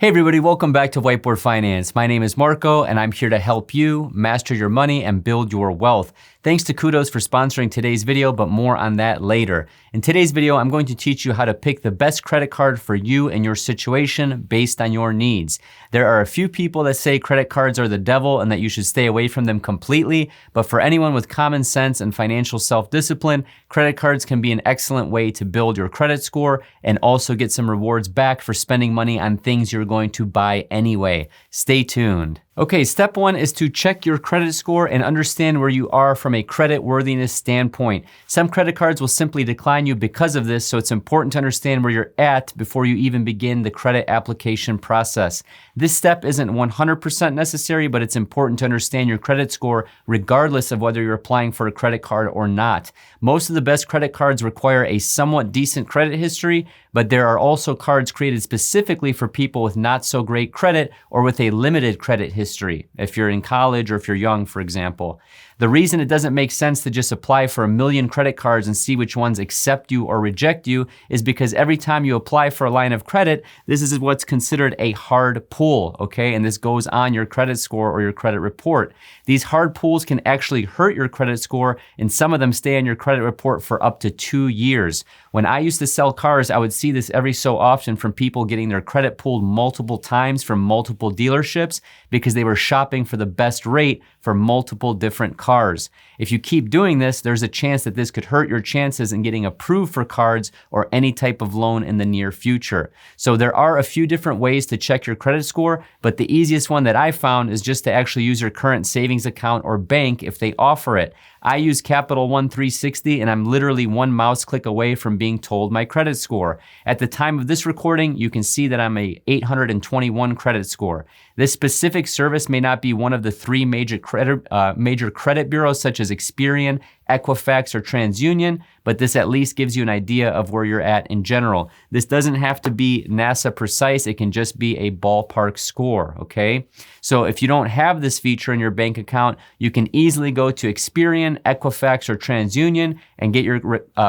Hey everybody, welcome back to Whiteboard Finance. My name is Marco and I'm here to help you master your money and build your wealth. Thanks to Kudos for sponsoring today's video, but more on that later. In today's video, I'm going to teach you how to pick the best credit card for you and your situation based on your needs. There are a few people that say credit cards are the devil and that you should stay away from them completely, but for anyone with common sense and financial self-discipline, credit cards can be an excellent way to build your credit score and also get some rewards back for spending money on things you're going to buy anyway. Stay tuned. Okay, step one is to check your credit score and understand where you are from a credit worthiness standpoint. Some credit cards will simply decline you because of this, so it's important to understand where you're at before you even begin the credit application process. This step isn't 100% necessary, but it's important to understand your credit score regardless of whether you're applying for a credit card or not. Most of the best credit cards require a somewhat decent credit history, but there are also cards created specifically for people with not so great credit or with a limited credit history, if you're in college or if you're young, for example. The reason it doesn't make sense to just apply for 1 million credit cards and see which ones accept you or reject you is because every time you apply for a line of credit, this is what's considered a hard pull, okay? And this goes on your credit score or your credit report. These hard pulls can actually hurt your credit score, and some of them stay on your credit report for up to 2 years. When I used to sell cars, I would see this every so often from people getting their credit pulled multiple times from multiple dealerships because they were shopping for the best rate for multiple different cars. If you keep doing this, there's a chance that this could hurt your chances in getting approved for cards or any type of loan in the near future. So there are a few different ways to check your credit score, but the easiest one that I found is just to actually use your current savings account or bank if they offer it. I use Capital One 360 and I'm literally one mouse click away from being told my credit score. At the time of this recording, you can see that I'm a 821 credit score. This specific service may not be one of the 3 major credit bureaus such as Experian, Equifax, or TransUnion, but this at least gives you an idea of where you're at in general. This doesn't have to be NASA precise, it can just be a ballpark score, okay? So if you don't have this feature in your bank account, you can easily go to Experian, Equifax, or TransUnion and get your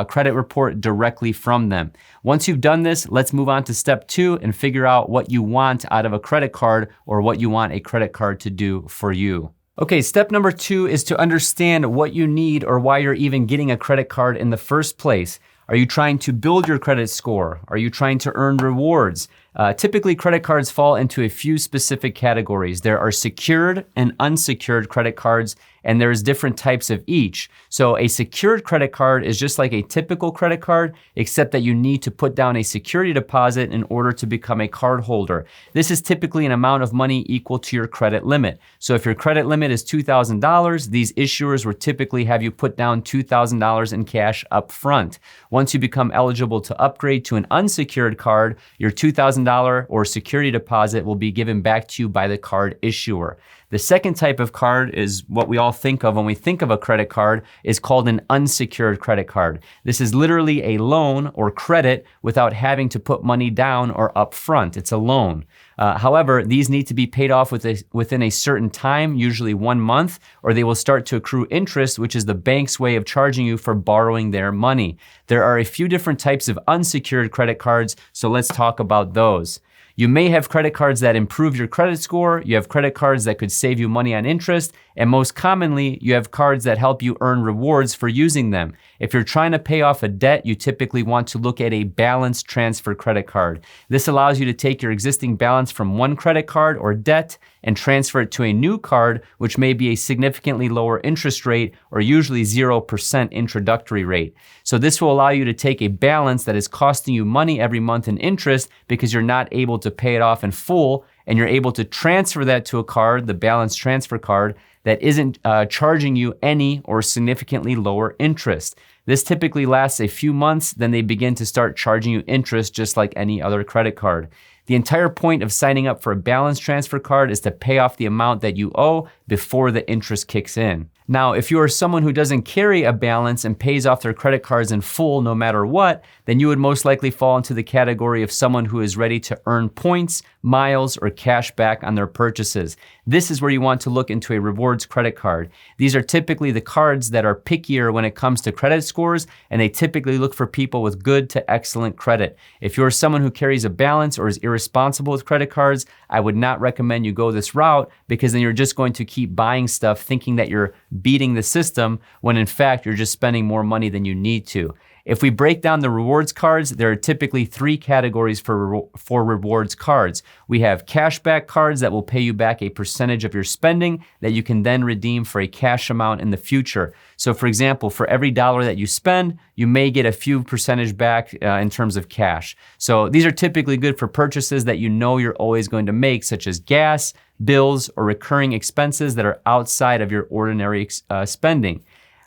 credit report directly from them. Once you've done this, let's move on to step 2 and figure out what you want out of a credit card or what you want a credit card to do for you. Okay, step number 2 is to understand what you need or why you're even getting a credit card in the first place. Are you trying to build your credit score? Are you trying to earn rewards? Typically, credit cards fall into a few specific categories. There are secured and unsecured credit cards, and there's different types of each. So a secured credit card is just like a typical credit card, except that you need to put down a security deposit in order to become a card holder. This is typically an amount of money equal to your credit limit. So if your credit limit is $2,000, these issuers will typically have you put down $2,000 in cash up front. Once you become eligible to upgrade to an unsecured card, your $2,000 or security deposit will be given back to you by the card issuer. The second type of card is what we all think of when we think of a credit card, is called an unsecured credit card. This is literally a loan or credit without having to put money down or up front. It's a loan. However, these need to be paid off within a certain time, usually 1 month, or they will start to accrue interest, which is the bank's way of charging you for borrowing their money. There are a few different types of unsecured credit cards, so let's talk about those. You may have credit cards that improve your credit score, you have credit cards that could save you money on interest, and most commonly, you have cards that help you earn rewards for using them. If you're trying to pay off a debt, you typically want to look at a balance transfer credit card. This allows you to take your existing balance from one credit card or debt and transfer it to a new card, which may be a significantly lower interest rate or usually 0% introductory rate. So this will allow you to take a balance that is costing you money every month in interest because you're not able to pay it off in full, and you're able to transfer that to a card, the balance transfer card, that isn't charging you any or significantly lower interest. This typically lasts a few months, then they begin to start charging you interest just like any other credit card. The entire point of signing up for a balance transfer card is to pay off the amount that you owe before the interest kicks in. Now, if you are someone who doesn't carry a balance and pays off their credit cards in full no matter what, then you would most likely fall into the category of someone who is ready to earn points, miles, or cash back on their purchases. This is where you want to look into a rewards credit card. These are typically the cards that are pickier when it comes to credit scores, and they typically look for people with good to excellent credit. If you're someone who carries a balance or is irresponsible with credit cards, I would not recommend you go this route, because then you're just going to keep buying stuff thinking that you're beating the system when in fact you're just spending more money than you need to. If we break down the rewards cards, there are typically 3 categories for rewards cards. We have cashback cards that will pay you back a percentage of your spending that you can then redeem for a cash amount in the future. So for example, for every dollar that you spend, you may get a few percentage back in terms of cash. So these are typically good for purchases that you know you're always going to make, such as gas, bills, or recurring expenses that are outside of your ordinary spending.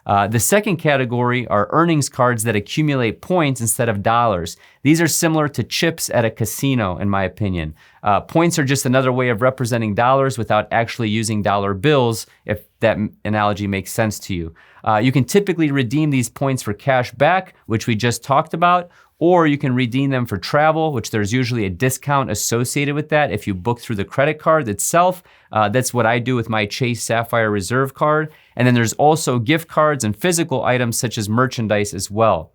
The second category are earnings cards that accumulate points instead of dollars. These are similar to chips at a casino, in my opinion. Points are just another way of representing dollars without actually using dollar bills, if that analogy makes sense to you. You can typically redeem these points for cash back, which we just talked about, or you can redeem them for travel, which there's usually a discount associated with that if you book through the credit card itself. That's what I do with my Chase Sapphire Reserve card. And then there's also gift cards and physical items such as merchandise as well.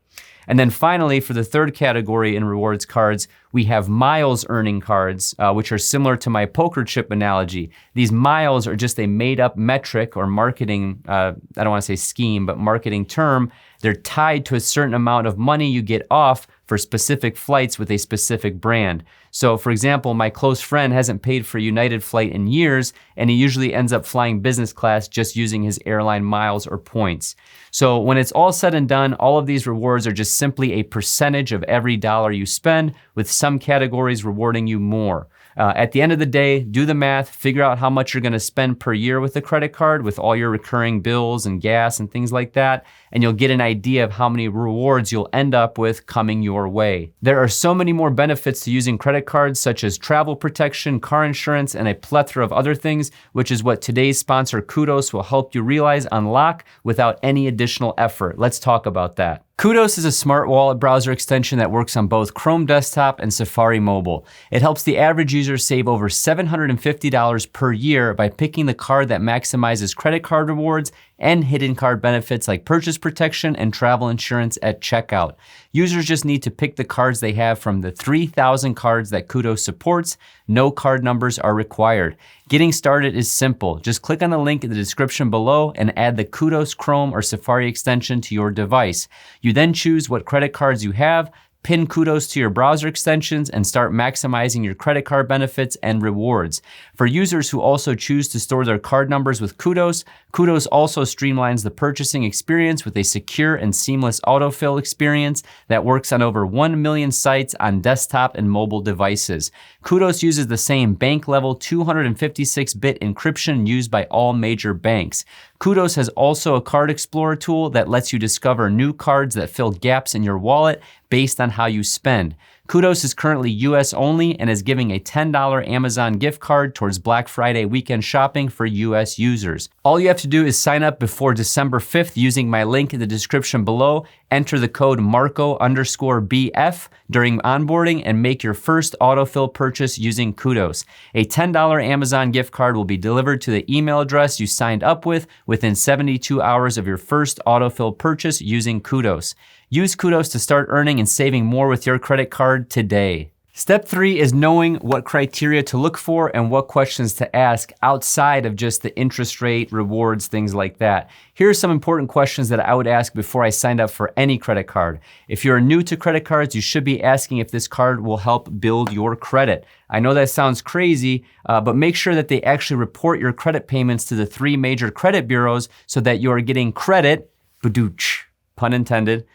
And then finally, for the third category in rewards cards, we have miles earning cards, which are similar to my poker chip analogy. These miles are just a made up metric or marketing, I don't want to say scheme, but marketing term. They're tied to a certain amount of money you get off for specific flights with a specific brand. So for example, my close friend hasn't paid for a United flight in years, and he usually ends up flying business class just using his airline miles or points. So when it's all said and done, all of these rewards are just simply a percentage of every dollar you spend, with some categories rewarding you more. At the end of the day, do the math, figure out how much you're gonna spend per year with a credit card with all your recurring bills and gas and things like that, and you'll get an idea of how many rewards you'll end up with coming your way. There are so many more benefits to using credit cards, such as travel protection, car insurance, and a plethora of other things, which is what today's sponsor Kudos will help you realize, unlock without any additional effort. Let's talk about that. Kudos is a smart wallet browser extension that works on both Chrome desktop and Safari mobile. It helps the average user save over $750 per year by picking the card that maximizes credit card rewards and hidden card benefits like purchase protection and travel insurance at checkout. Users just need to pick the cards they have from the 3,000 cards that Kudos supports. No card numbers are required. Getting started is simple. Just click on the link in the description below and add the Kudos Chrome or Safari extension to your device. You then choose what credit cards you have, pin Kudos to your browser extensions, and start maximizing your credit card benefits and rewards. For users who also choose to store their card numbers with Kudos, Kudos also streamlines the purchasing experience with a secure and seamless autofill experience that works on over 1 million sites on desktop and mobile devices. Kudos uses the same bank-level 256-bit encryption used by all major banks. Kudos has also a card explorer tool that lets you discover new cards that fill gaps in your wallet based on how you spend. Kudos is currently US only and is giving a $10 Amazon gift card towards Black Friday weekend shopping for US users. All you have to do is sign up before December 5th using my link in the description below, enter the code Marco_BF during onboarding, and make your first autofill purchase using Kudos. A $10 Amazon gift card will be delivered to the email address you signed up with within 72 hours of your first autofill purchase using Kudos. Use Kudos to start earning and saving more with your credit card today. Step 3 is knowing what criteria to look for and what questions to ask outside of just the interest rate, rewards, things like that. Here are some important questions that I would ask before I signed up for any credit card. If you're new to credit cards, you should be asking if this card will help build your credit. I know that sounds crazy, but make sure that they actually report your credit payments to the 3 major credit bureaus so that you are getting credit, badooch, pun intended,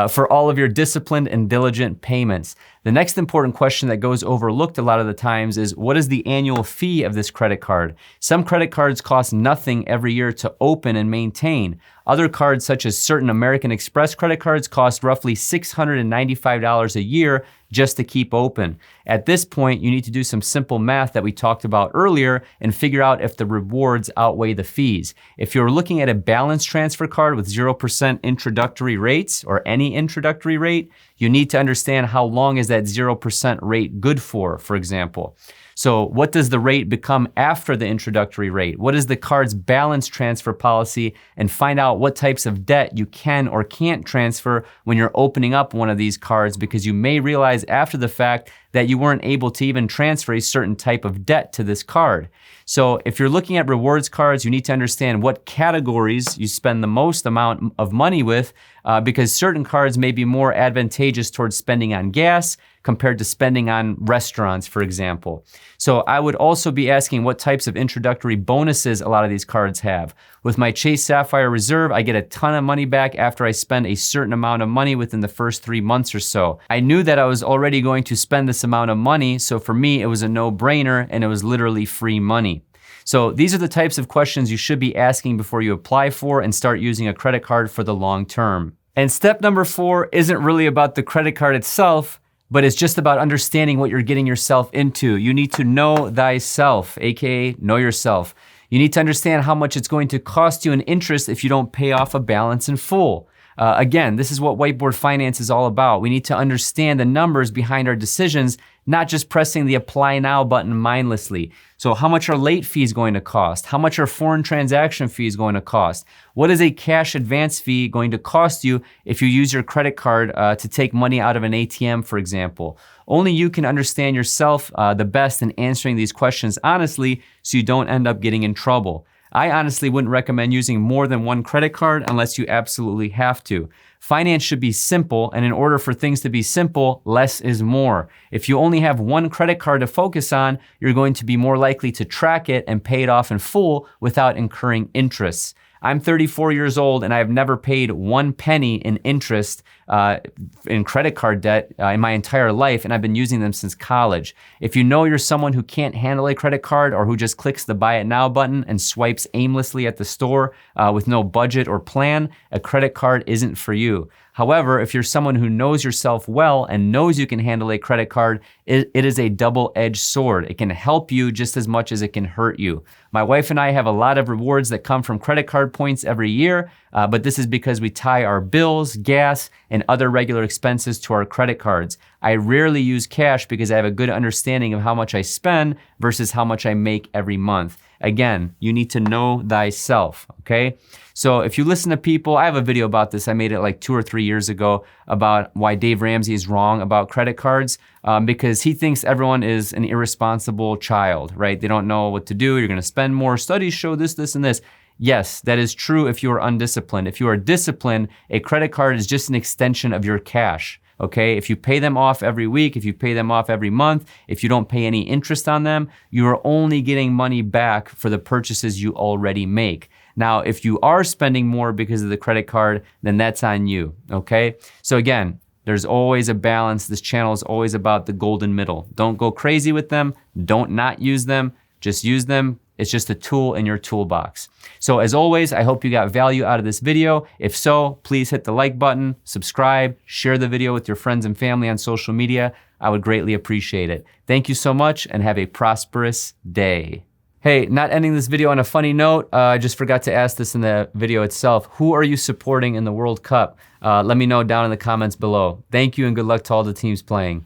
for all of your disciplined and diligent payments. The next important question that goes overlooked a lot of the times is, what is the annual fee of this credit card? Some credit cards cost nothing every year to open and maintain. Other cards, such as certain American Express credit cards, cost roughly $695 a year just to keep open. At this point, you need to do some simple math that we talked about earlier and figure out if the rewards outweigh the fees. If you're looking at a balance transfer card with 0% introductory rates or any introductory rate, you need to understand how long is that 0% rate good for example. So what does the rate become after the introductory rate? What is the card's balance transfer policy? And find out what types of debt you can or can't transfer when you're opening up one of these cards, because you may realize after the fact that you weren't able to even transfer a certain type of debt to this card. So if you're looking at rewards cards, you need to understand what categories you spend the most amount of money with, because certain cards may be more advantageous towards spending on gas compared to spending on restaurants, for example. So I would also be asking what types of introductory bonuses a lot of these cards have. With my Chase Sapphire Reserve, I get a ton of money back after I spend a certain amount of money within the first 3 months or so. I knew that I was already going to spend this amount of money, so for me, it was a no-brainer and it was literally free money. So these are the types of questions you should be asking before you apply for and start using a credit card for the long term. And step number 4 isn't really about the credit card itself, but it's just about understanding what you're getting yourself into. You need to know thyself, AKA know yourself. You need to understand how much it's going to cost you in interest if you don't pay off a balance in full. Again, this is what whiteboard finance is all about. We need to understand the numbers behind our decisions, not just pressing the apply now button mindlessly. So how much are late fees going to cost? How much are foreign transaction fees going to cost? What is a cash advance fee going to cost you if you use your credit card to take money out of an ATM, for example? Only you can understand yourself the best in answering these questions honestly, so you don't end up getting in trouble. I honestly wouldn't recommend using more than one credit card unless you absolutely have to. Finance should be simple, and in order for things to be simple, less is more. If you only have one credit card to focus on, you're going to be more likely to track it and pay it off in full without incurring interest. I'm 34 years old and I have never paid 1 penny in interest in credit card debt in my entire life, and I've been using them since college. If you know you're someone who can't handle a credit card or who just clicks the buy it now button and swipes aimlessly at the store with no budget or plan, a credit card isn't for you. However, if you're someone who knows yourself well and knows you can handle a credit card, it is a double-edged sword. It can help you just as much as it can hurt you. My wife and I have a lot of rewards that come from credit card points every year, but this is because we tie our bills, gas, and other regular expenses to our credit cards. I rarely use cash because I have a good understanding of how much I spend versus how much I make every month. Again, you need to know thyself, okay? So if you listen to people, I have a video about this. I made it like 2 or 3 years ago about why Dave Ramsey is wrong about credit cards because he thinks everyone is an irresponsible child, right? They don't know what to do. You're gonna spend more. Studies show this, this, and this. Yes, that is true if you are undisciplined. If you are disciplined, a credit card is just an extension of your cash. Okay, if you pay them off every week, if you pay them off every month, if you don't pay any interest on them, you are only getting money back for the purchases you already make. Now, if you are spending more because of the credit card, then that's on you, okay? So again, there's always a balance. This channel is always about the golden middle. Don't go crazy with them. Don't not use them. Just use them. It's just a tool in your toolbox. So as always, I hope you got value out of this video. If so, please hit the like button, subscribe, share the video with your friends and family on social media. I would greatly appreciate it. Thank you so much and have a prosperous day. Hey, not ending this video on a funny note, I just forgot to ask this in the video itself. Who are you supporting in the World Cup? Let me know down in the comments below. Thank you and good luck to all the teams playing.